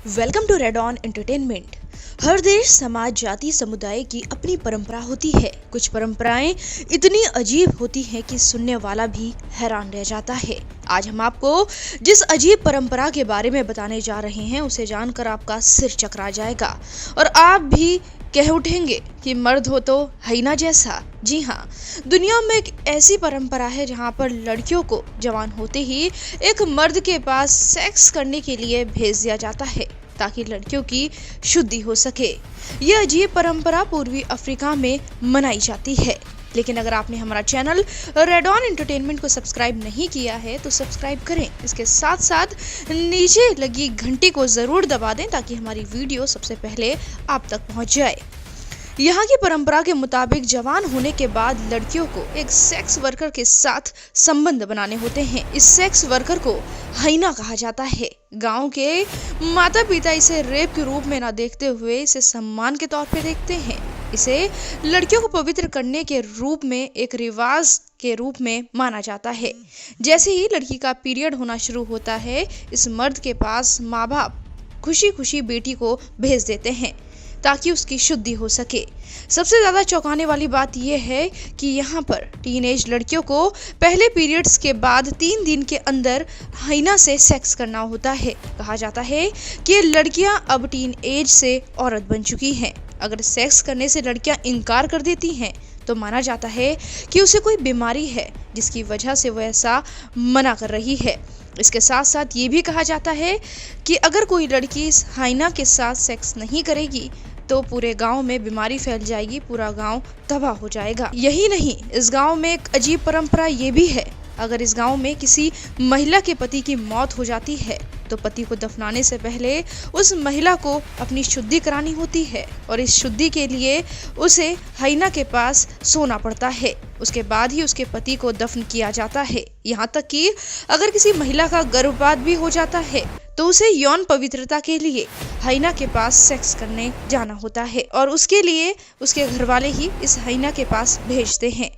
Welcome to red on entertainment. हर देश, समाज, जाति, समुदाय की अपनी परंपरा होती है। कुछ परंपराएं इतनी अजीब होती हैं कि सुनने वाला भी हैरान रह जाता है। आज हम आपको जिस अजीब परंपरा के बारे में बताने जा रहे हैं उसे जानकर आपका सिर चकरा जाएगा और आप भी कह उठेंगे कि मर्द हो तो हाइना जैसा। जी हाँ, दुनिया में एक ऐसी परंपरा है जहाँ पर लड़कियों को जवान होते ही एक मर्द के पास सेक्स करने के लिए भेज दिया जाता है ताकि लड़कियों की शुद्धि हो सके। यह अजीब परंपरा पूर्वी अफ्रीका में मनाई जाती है। लेकिन अगर आपने हमारा चैनल रेड ऑन एंटरटेनमेंट को सब्सक्राइब नहीं किया है तो सब्सक्राइब करें। इसके साथ साथ नीचे लगी घंटी को जरूर दबा दें ताकि हमारी वीडियो सबसे पहले आप तक पहुंच जाए। यहाँ की परंपरा के मुताबिक जवान होने के बाद लड़कियों को एक सेक्स वर्कर के साथ संबंध बनाने होते हैं। इस सेक्स वर्कर को हाइना कहा जाता है। गांव के माता पिता इसे रेप के रूप में न देखते हुए इसे सम्मान के तौर पर देखते हैं। इसे लड़कियों को पवित्र करने के रूप में, एक रिवाज के रूप में माना जाता है। जैसे ही लड़की का पीरियड होना शुरू होता है, इस मर्द के पास माँ बाप खुशी खुशी बेटी को भेज देते हैं ताकि उसकी शुद्धि हो सके। सबसे ज्यादा चौंकाने वाली बात यह है कि यहाँ पर टीनेज लड़कियों को पहले पीरियड्स के बाद 3 दिन के अंदर हाइना से सेक्स करना होता है। कहा जाता है कि लड़कियां अब टीन एज से औरत बन चुकी हैं। अगर सेक्स करने से लड़कियां इनकार कर देती हैं तो माना जाता है कि उसे कोई बीमारी है जिसकी वजह से वह ऐसा मना कर रही है। इसके साथ साथ ये भी कहा जाता है कि अगर कोई लड़की इस हाइना के साथ सेक्स नहीं करेगी तो पूरे गांव में बीमारी फैल जाएगी, पूरा गांव तबाह हो जाएगा। यही नहीं, इस गांव में एक अजीब परंपरा ये भी है, अगर इस गांव में किसी महिला के पति की मौत हो जाती है तो पति को दफनाने से पहले उस महिला को अपनी शुद्धि करानी होती है और इस शुद्धि के लिए उसे हाइना के पास सोना पड़ता है। उसके बाद ही उसके पति को दफन किया जाता है। यहाँ तक कि अगर किसी महिला का गर्भपात भी हो जाता है तो उसे यौन पवित्रता के लिए हाइना के पास सेक्स करने जाना होता है और उसके लिए उसके घरवाले ही इस हाइना के पास भेजते हैं।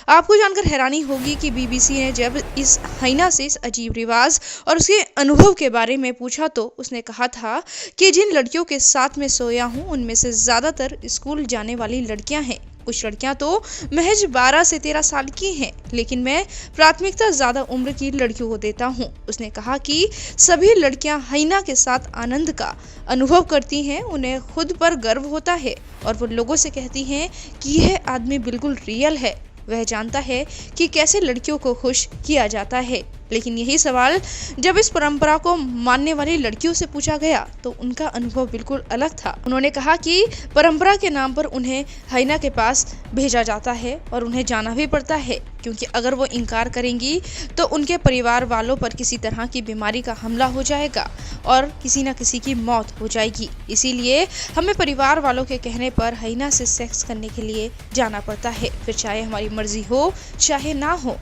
आपको जानकर हैरानी होगी कि बीबीसी ने जब इस हाइना से इस अजीब रिवाज और उसके अनुभव के बारे में पूछा तो उसने कहा था कि जिन लड़कियों के साथ मैं सोया हूँ उनमें से ज्यादातर स्कूल जाने वाली लड़कियां हैं। कुछ लड़कियां तो महज 12 से 13 साल की हैं, लेकिन मैं प्राथमिकता ज्यादा उम्र की लड़कियों को देता हूं। उसने कहा कि सभी लड़कियां हाइना के साथ आनंद का अनुभव करती हैं, उन्हें खुद पर गर्व होता है और वो लोगों से कहती हैं कि यह आदमी बिल्कुल रियल है। वह जानता है कि कैसे लड़कियों को खुश किया जाता है। लेकिन यही सवाल जब इस परंपरा को मानने वाली लड़कियों से पूछा गया तो उनका अनुभव बिल्कुल अलग था। उन्होंने कहा कि परंपरा के नाम पर उन्हें हाइना के पास भेजा जाता है और उन्हें जाना भी पड़ता है क्योंकि अगर वो इनकार करेंगी तो उनके परिवार वालों पर किसी तरह की बीमारी का हमला हो जाएगा और किसी न किसी की मौत हो जाएगी। इसीलिए हमें परिवार वालों के कहने पर हाइना से सेक्स करने के लिए जाना पड़ता है, फिर चाहे हमारी मर्जी हो चाहे ना हो।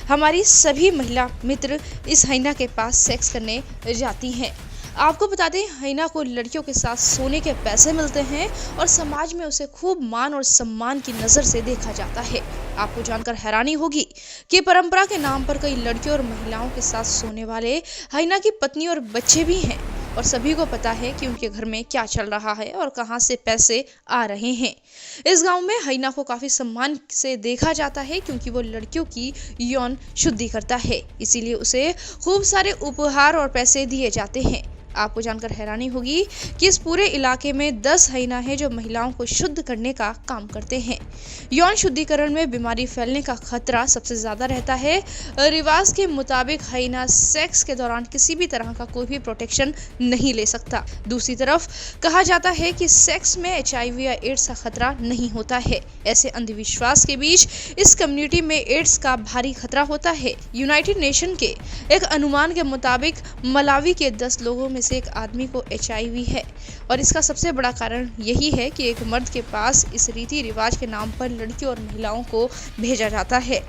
हमारी सभी महिला मित्र इस हाइना के पास सेक्स करने जाती हैं। आपको बता दें, हाइना को लड़कियों के साथ सोने के पैसे मिलते हैं और समाज में उसे खूब मान और सम्मान की नज़र से देखा जाता है। आपको जानकर हैरानी होगी कि परंपरा के नाम पर कई लड़कियों और महिलाओं के साथ सोने वाले हाइना की पत्नी और बच्चे भी हैं और सभी को पता है कि उनके घर में क्या चल रहा है और कहां से पैसे आ रहे हैं। इस गांव में हाइना को काफी सम्मान से देखा जाता है क्योंकि वो लड़कियों की यौन शुद्धि करता है, इसीलिए उसे खूब सारे उपहार और पैसे दिए जाते हैं। आपको जानकर हैरानी होगी कि इस पूरे इलाके में 10 हाइना हैं जो महिलाओं को शुद्ध करने का काम करते हैं। यौन शुद्धिकरण में बीमारी फैलने का खतरा सबसे ज्यादा रहता है। रिवाज के मुताबिक हाइना सेक्स के दौरान किसी भी तरह का कोई भी प्रोटेक्शन नहीं ले सकता। दूसरी तरफ कहा जाता है कि सेक्स में HIV या एड्स का खतरा नहीं होता है। ऐसे अंधविश्वास के बीच इस कम्युनिटी में एड्स का भारी खतरा होता है। यूनाइटेड नेशन के एक अनुमान के मुताबिक मलावी के 10 लोगों में से एक आदमी को HIV है और इसका सबसे बड़ा कारण यही है कि एक मर्द के पास इस रीति रिवाज के नाम पर लड़कियों और महिलाओं को भेजा जाता है।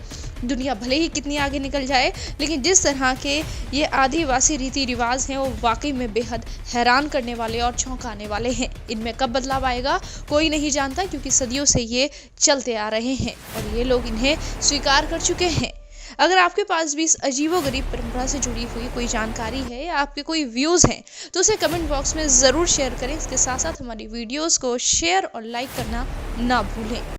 दुनिया भले ही कितनी आगे निकल जाए, लेकिन जिस तरह के ये आदिवासी रीति रिवाज हैं वो वाकई में बेहद हैरान करने वाले और चौंकाने वाले हैं। इनमें कब बदलाव आएगा कोई नहीं जानता क्योंकि सदियों से ये चलते आ रहे हैं और ये लोग इन्हें स्वीकार कर चुके हैं। अगर आपके पास भी इस अजीबोगरीब परंपरा से जुड़ी हुई कोई जानकारी है या आपके कोई व्यूज़ हैं तो उसे कमेंट बॉक्स में ज़रूर शेयर करें। इसके साथ साथ हमारी वीडियोस को शेयर और लाइक करना ना भूलें।